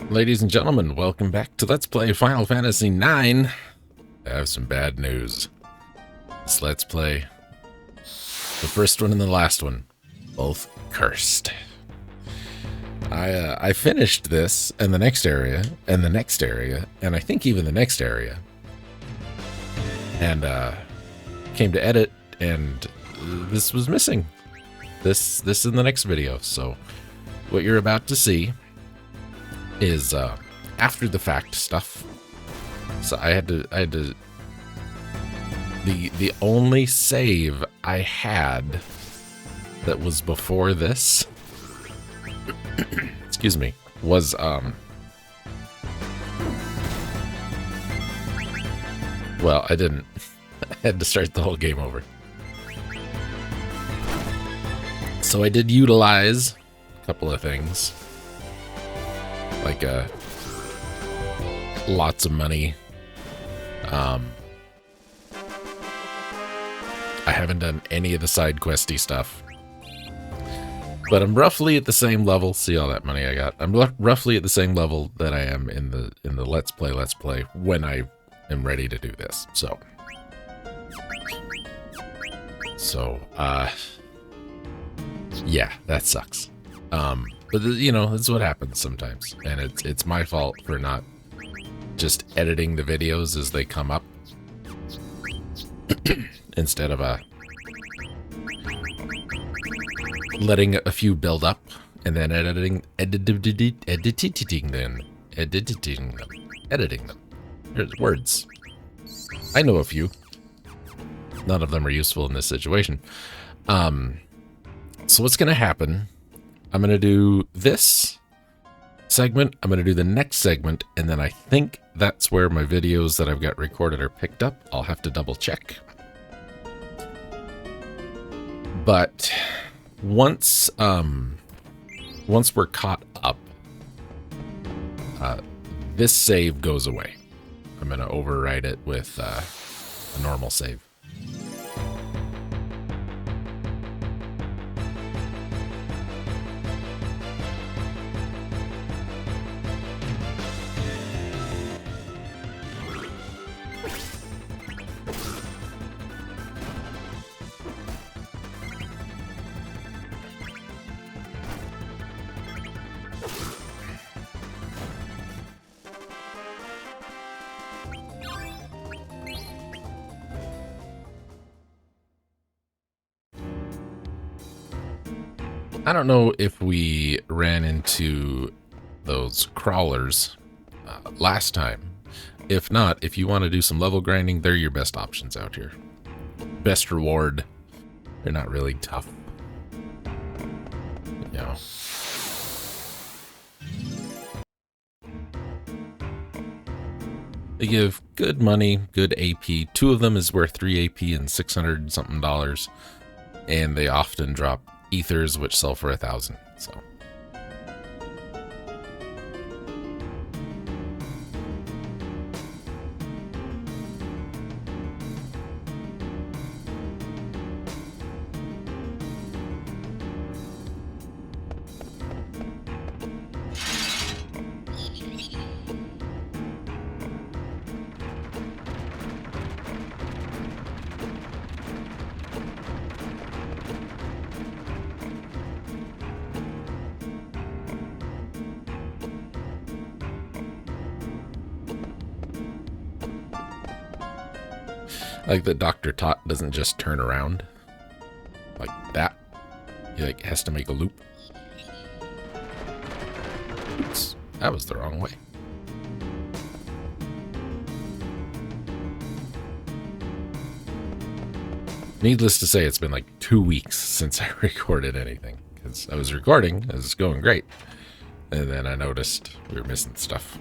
Ladies and gentlemen, welcome back to Let's Play Final Fantasy IX. I have some bad news. This Let's Play, the first one and the last one, both cursed. I finished this and the next area, and the next area, and I think even the next area, and came to edit, and this was missing. This in the next video. So what you're about to see is after the fact stuff. So I had to the only save I had that was before this excuse me, was well, I didn't. I had to start the whole game over. So I did utilize a couple of things, like lots of money. I haven't done any of the side questy stuff, but I'm roughly at the same level. See all that money I got? I'm roughly at the same level that I am in the Let's Play when I am ready to do this. So yeah, that sucks. But you know, that's what happens sometimes, and it's my fault for not just editing the videos as they come up instead of letting a few build up and then editing them. There's words. I know a few. None of them are useful in this situation. So what's gonna happen? I'm going to do this segment, I'm going to do the next segment, and then I think that's where my videos that I've got recorded are picked up. I'll have to double check. But once we're caught up, this save goes away. I'm going to override it with a normal save. I don't know if we ran into those crawlers last time. If not, if you want to do some level grinding, they're your best options out here. Best reward. They're not really tough. You know. They give good money, good AP. 2 of them is worth 3 AP and $600 something, and they often drop ethers, which sell for 1,000. So like that Dr. Tot doesn't just turn around like that. He like has to make a loop. Oops, that was the wrong way. Needless to say, it's been like 2 weeks since I recorded anything, because I was recording, it was going great, and then I noticed we were missing stuff.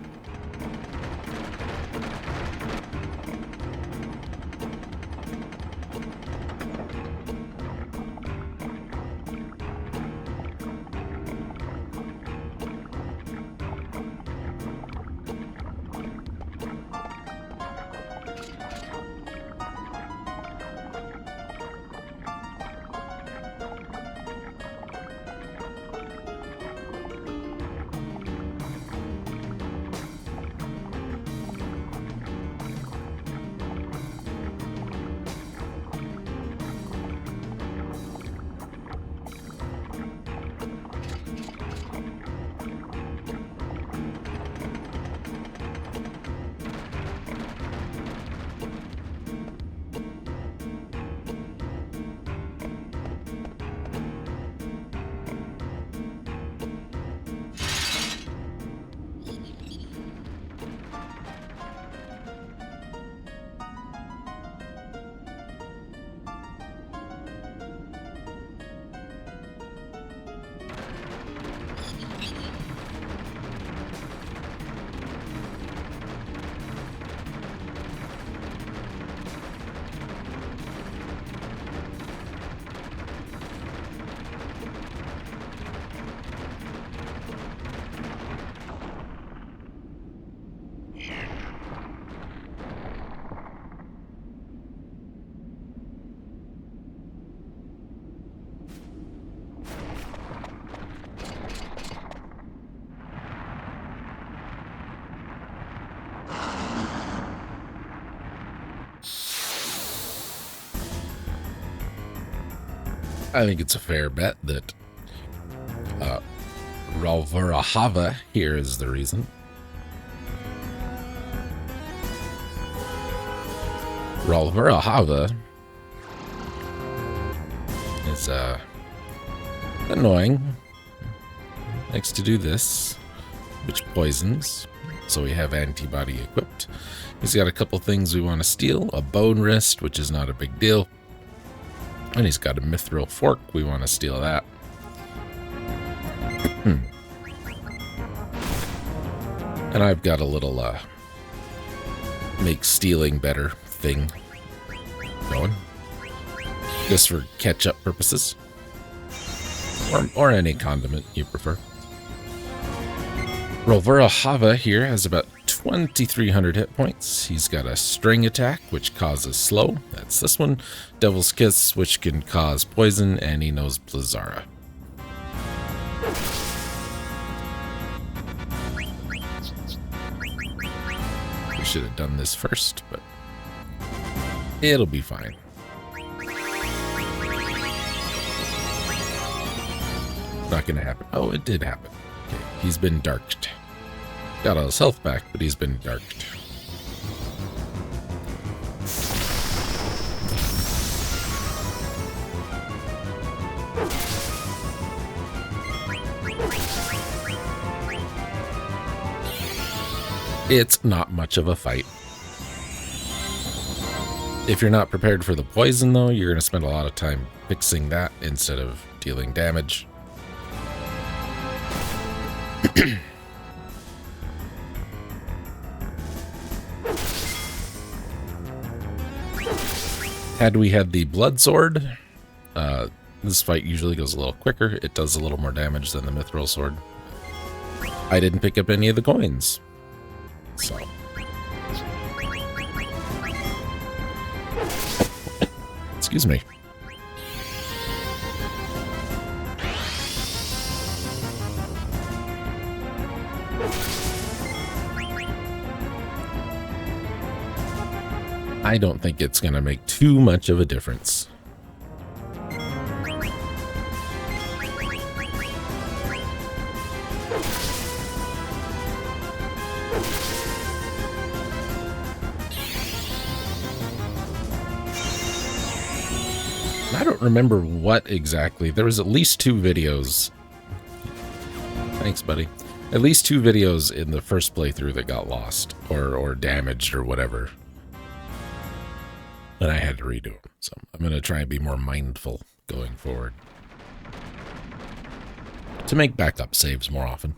I think it's a fair bet that Ralvarahava here is the reason. Ralvarahava is annoying. Likes to do this, which poisons. So we have antibody equipped. He's got a couple things we want to steal. A bone wrist, which is not a big deal. And he's got a mithril fork. We want to steal that. And I've got a little make stealing better thing going. Just for catch-up purposes. Or any condiment you prefer. Ralvarahava here has about 2,300 hit points. He's got a string attack, which causes slow. That's this one. Devil's Kiss, which can cause poison, and he knows Blizzara. We should have done this first, but it'll be fine. Not gonna happen. Oh, it did happen. Okay, he's been darked. Got all his health back, but he's been darked. It's not much of a fight. If you're not prepared for the poison, though, you're going to spend a lot of time fixing that instead of dealing damage. Had we had the blood sword, this fight usually goes a little quicker. It does a little more damage than the mithril sword. I didn't pick up any of the coins, so excuse me. I don't think it's going to make too much of a difference. I don't remember what exactly. There was at least 2 videos. Thanks, buddy. At least 2 videos in the first playthrough that got lost or damaged or whatever. And I had to redo them. So I'm going to try and be more mindful going forward to make backup saves more often.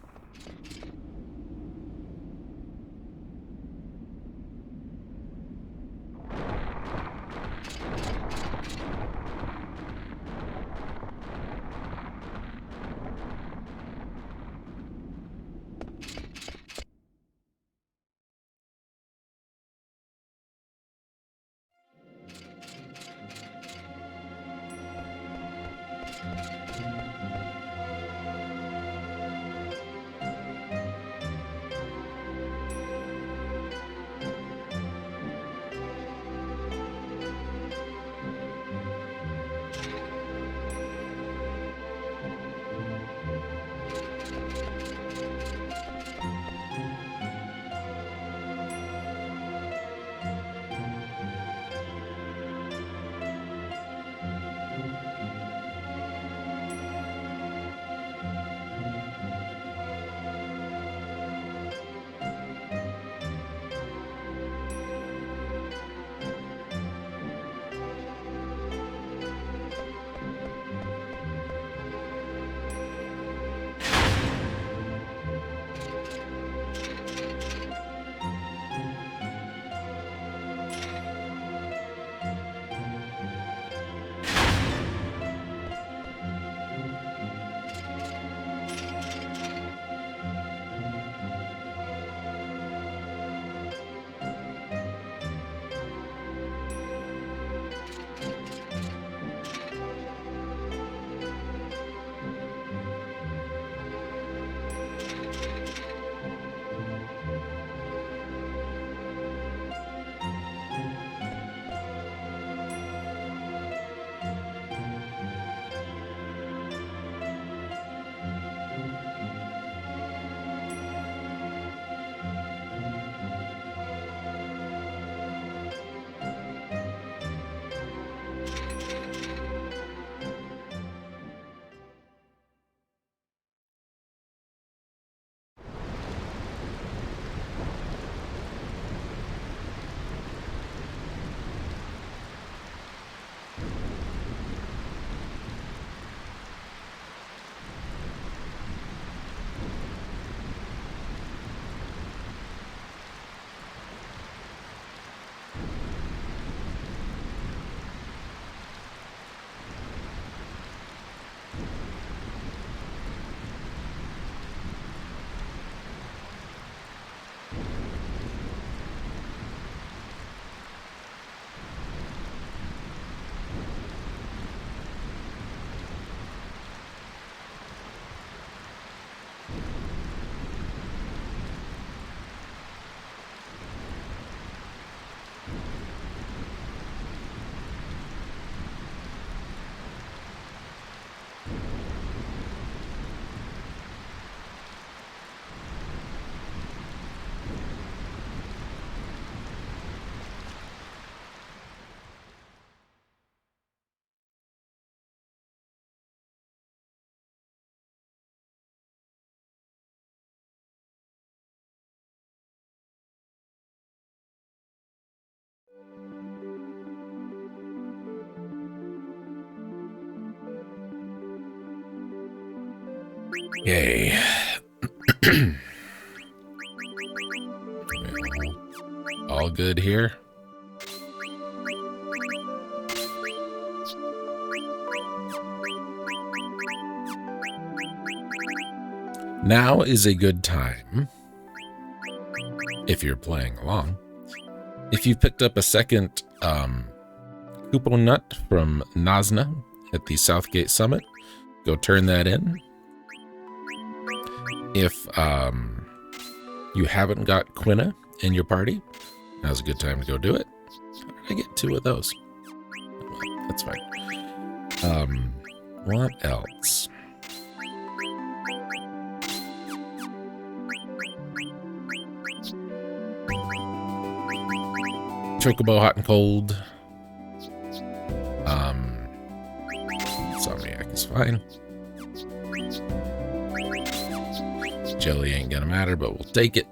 Yay. All good here. Now is a good time, if you're playing along, if you've picked up a second coupon nut from Nazna at the Southgate Summit, go turn that in. If you haven't got Quina in your party, now's a good time to go do it. I get 2 of those. Well, that's fine. What else? Chocobo hot and cold. Insomniac is fine. Jelly ain't gonna matter, but we'll take it.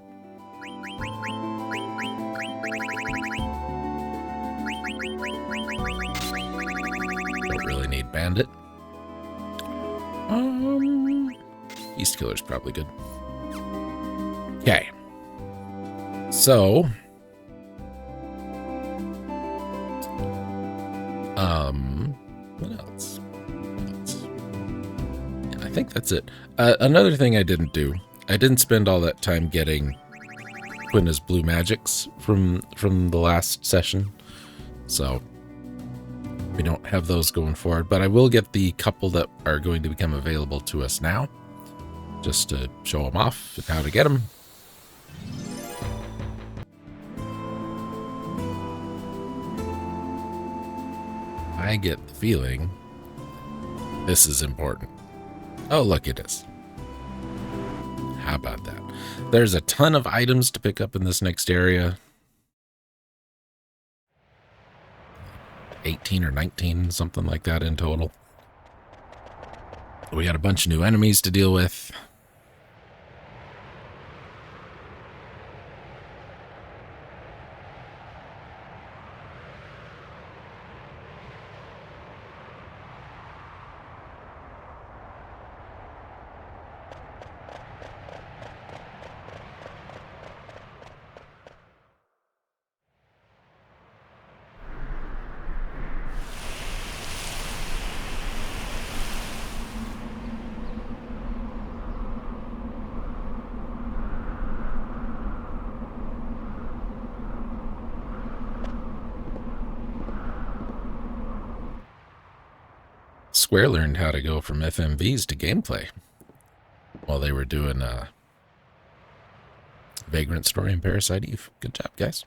Don't really need Bandit. East Killer's probably good. Okay. So, what else? Yeah, I think that's it. Another thing I didn't do, I didn't spend all that time getting Quina's blue magics from the last session, so we don't have those going forward, but I will get the couple that are going to become available to us now, just to show them off and how to get them. I get the feeling this is important. Oh, look, it is. How about that? There's a ton of items to pick up in this next area. 18 or 19, something like that in total. We got a bunch of new enemies to deal with. Square learned how to go from FMVs to gameplay while they were doing Vagrant Story and Parasite Eve. Good job, guys.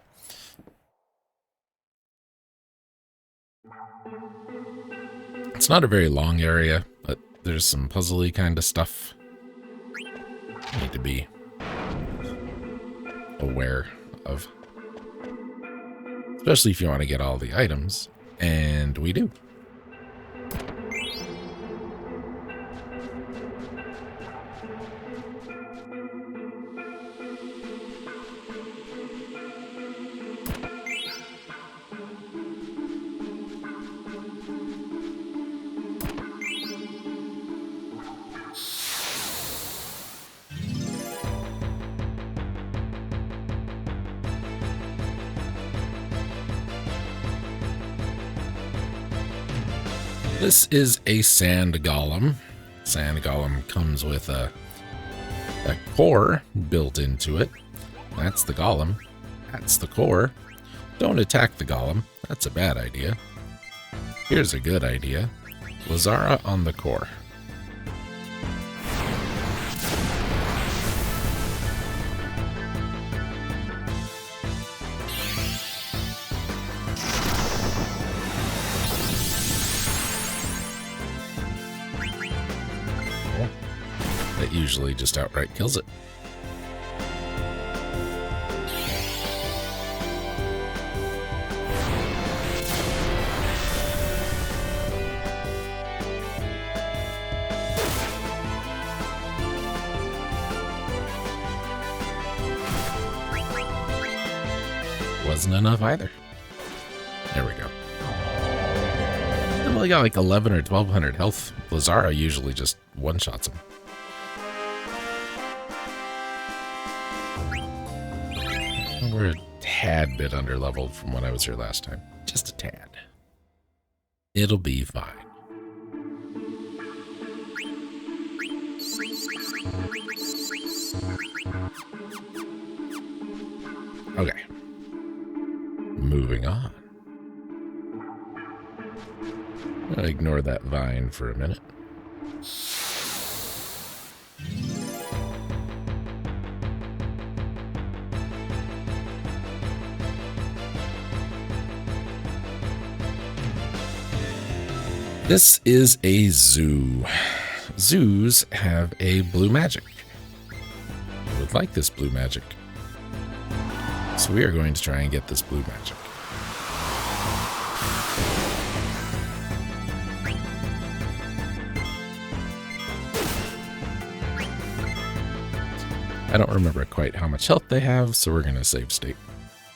It's not a very long area, but there's some puzzly kind of stuff you need to be aware of. Especially if you want to get all the items, and we do. This is a sand golem. Sand golem comes with a core built into it. That's the golem. That's the core. Don't attack the golem. That's a bad idea. Here's a good idea. Lazara on the core. That usually just outright kills it. Wasn't enough either. There we go. I've only got like 11 or 1200 health. Lazara usually just one-shots him. We're a tad bit under-leveled from when I was here last time. Just a tad. It'll be fine. Okay. Moving on. I'll ignore that vine for a minute. This is a zoo. Zoos have a blue magic. I would like this blue magic. So we are going to try and get this blue magic. I don't remember quite how much health they have, so we're going to save state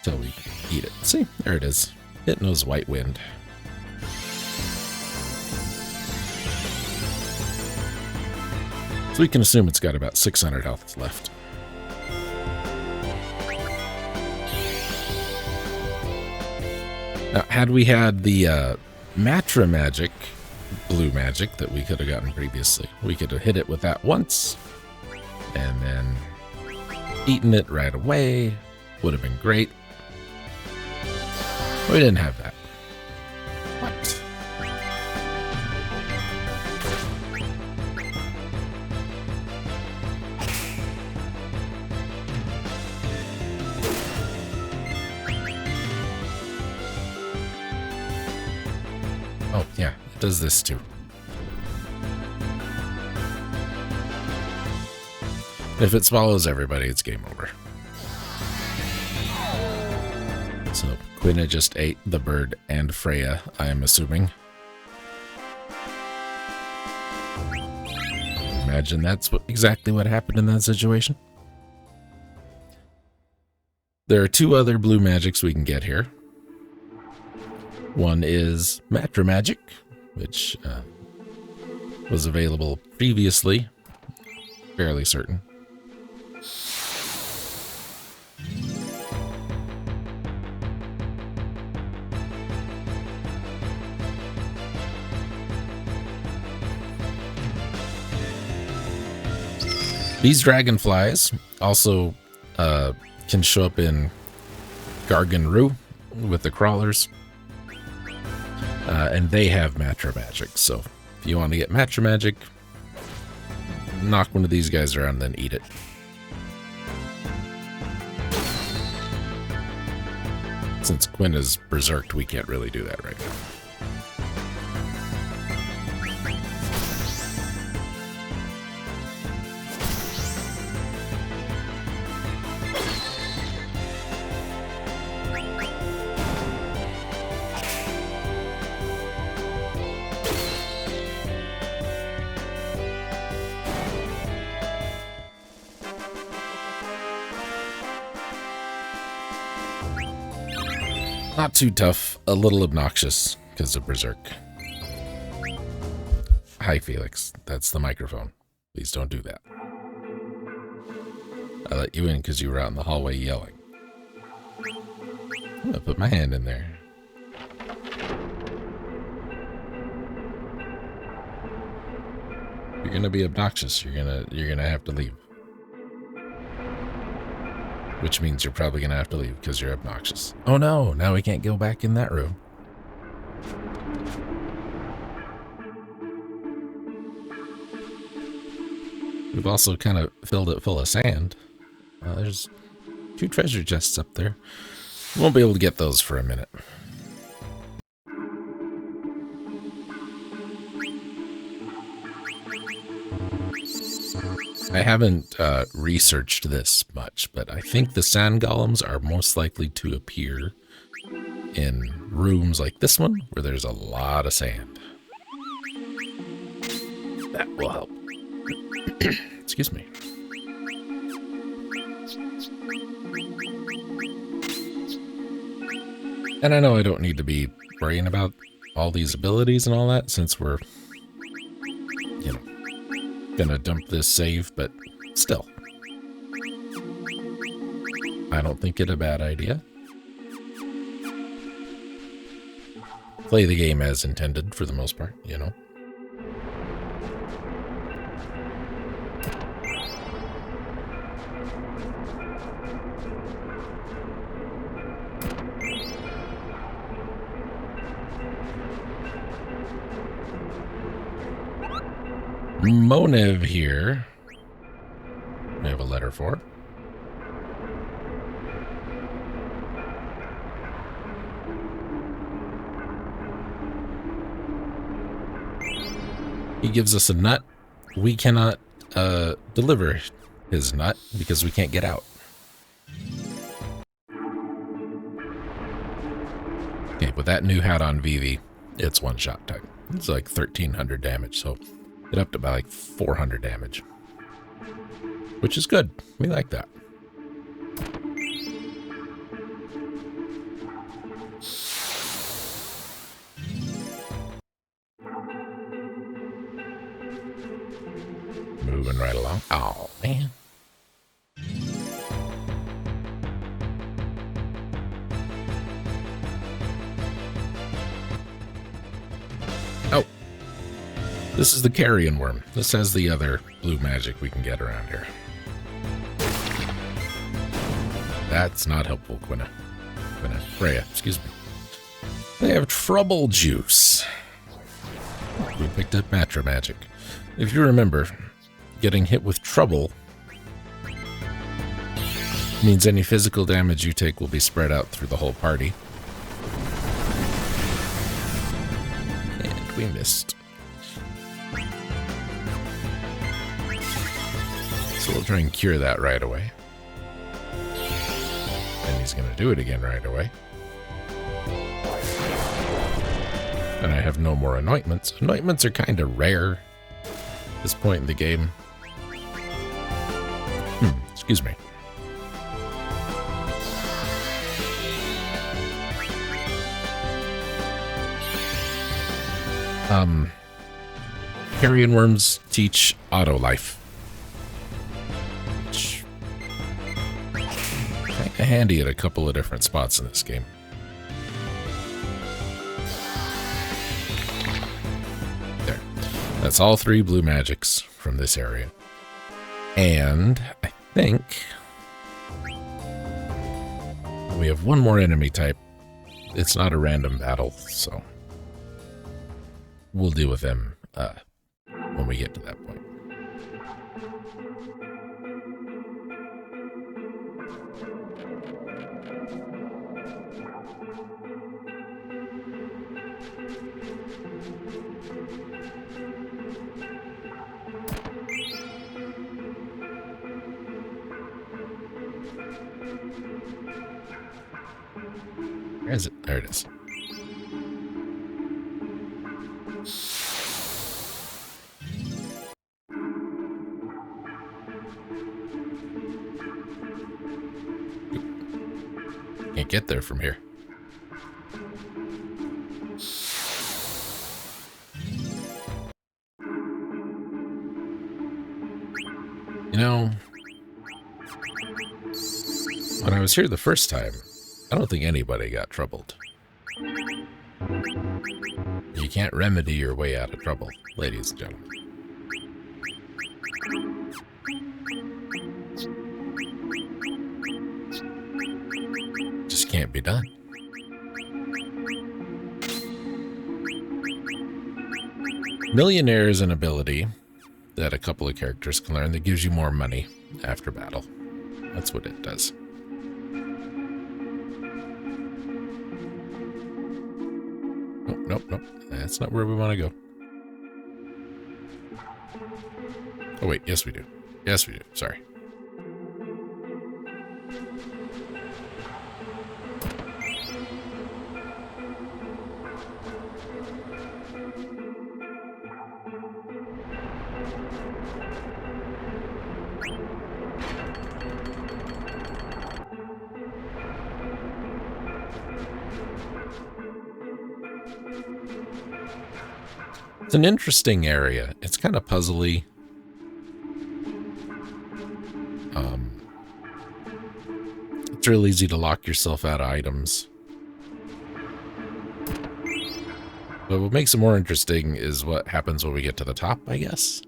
till we eat it. See, there it is. It knows white wind. So we can assume it's got about 600 health left. Now, had we had the Matra magic, blue magic that we could have gotten previously, we could have hit it with that once and then eaten it right away. Would have been great. We didn't have that. What? Oh, yeah, it does this too. If it swallows everybody, it's game over. So, Quina just ate the bird and Freya, I am assuming. Imagine that's exactly what happened in that situation. There are two other blue magics we can get here. One is Matra magic, which was available previously, fairly certain. These dragonflies also can show up in Garganru with the crawlers. And they have Matra magic. So if you want to get Matra magic, knock one of these guys around and then eat it. Since Quinn is berserked, we can't really do that right now. Not too tough, a little obnoxious because of Berserk. Hi, Felix. That's the microphone. Please don't do that. I let you in because you were out in the hallway yelling. I'm gonna put my hand in there. You're gonna be obnoxious. You're gonna have to leave. Which means you're probably going to have to leave because you're obnoxious. Oh no, now we can't go back in that room. We've also kind of filled it full of sand. There's 2 treasure chests up there. We won't be able to get those for a minute. I haven't researched this much, but I think the sand golems are most likely to appear in rooms like this one, where there's a lot of sand. That will help. Excuse me. And I know I don't need to be worrying about all these abilities and all that, since we're, you know, gonna dump this save, but still. I don't think it a bad idea. Play the game as intended for the most part, you know. Monev here. We have a letter for. He gives us a nut. We cannot deliver his nut because we can't get out. Okay, with that new hat on Vivi, it's one-shot type. It's like 1,300 damage, so get up to about like 400 damage. Which is good. We like that. Moving right along. Oh, man. Oh. This is the carrion worm. This has the other blue magic we can get around here. That's not helpful, Freya, excuse me. They have trouble juice. We picked up Matra magic. If you remember, getting hit with trouble means any physical damage you take will be spread out through the whole party. And we missed. So we'll try and cure that right away. And he's going to do it again right away. And I have no more anointments. Anointments are kind of rare at this point in the game. Excuse me. Carrion worms teach auto life. Which kind of handy at a couple of different spots in this game. There. That's all 3 blue magics from this area. And I think we have one more enemy type. It's not a random battle, so we'll deal with them when we get to that point. Where is it? There it is. Can't get there from here. You know, when I was here the first time, I don't think anybody got troubled. You can't remedy your way out of trouble, ladies and gentlemen. Just can't be done. Millionaire is an ability that a couple of characters can learn that gives you more money after battle. That's what it does. Nope. That's not where we want to go. Oh, wait. Yes, we do. Yes, we do. Sorry. It's an interesting area. It's kind of puzzly. It's real easy to lock yourself out of items. But what makes it more interesting is what happens when we get to the top, I guess.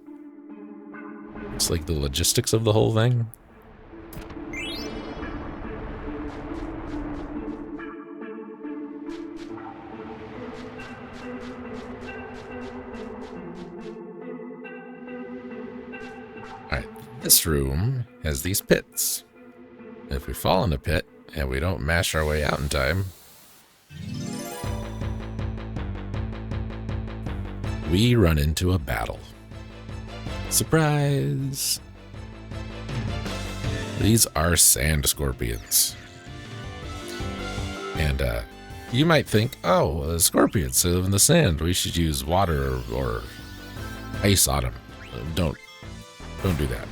It's like the logistics of the whole thing. Alright, this room has these pits. If we fall in a pit and we don't mash our way out in time, we run into a battle. Surprise! These are sand scorpions. And you might think, oh, scorpions live in the sand. We should use water or ice on them. Don't do that.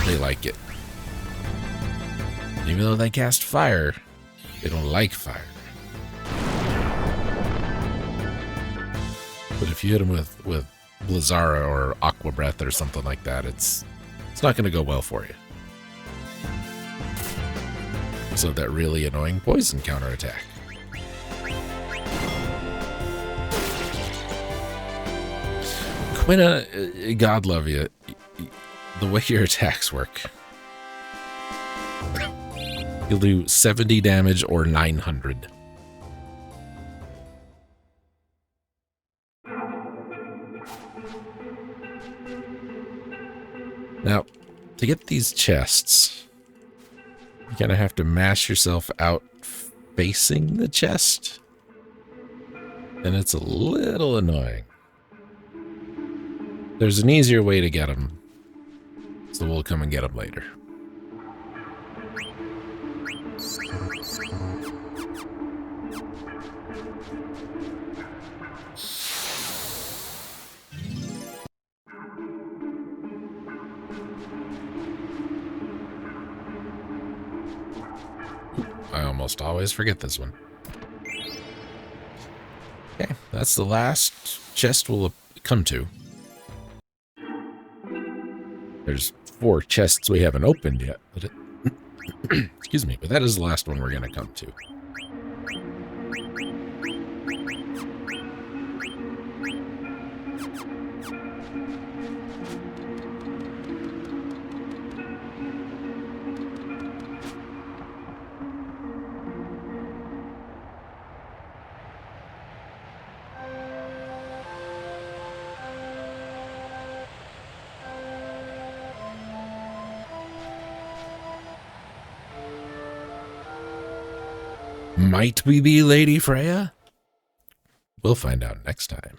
They like it. Even though they cast fire, they don't like fire. But if you hit them with Blizzara or Aqua Breath or something like that, it's not going to go well for you. So that really annoying poison counterattack. Quina, God love you. The way your attacks work. You'll do 70 damage or 900. Now, to get these chests, you're gonna have to mash yourself out facing the chest. And it's a little annoying. There's an easier way to get them, so we'll come and get them later. I almost always forget this one. Okay, that's the last chest we'll come to. There's 4 chests we haven't opened yet, but excuse me, but that is the last one we're going to come to. Might we be Lady Freya? We'll find out next time.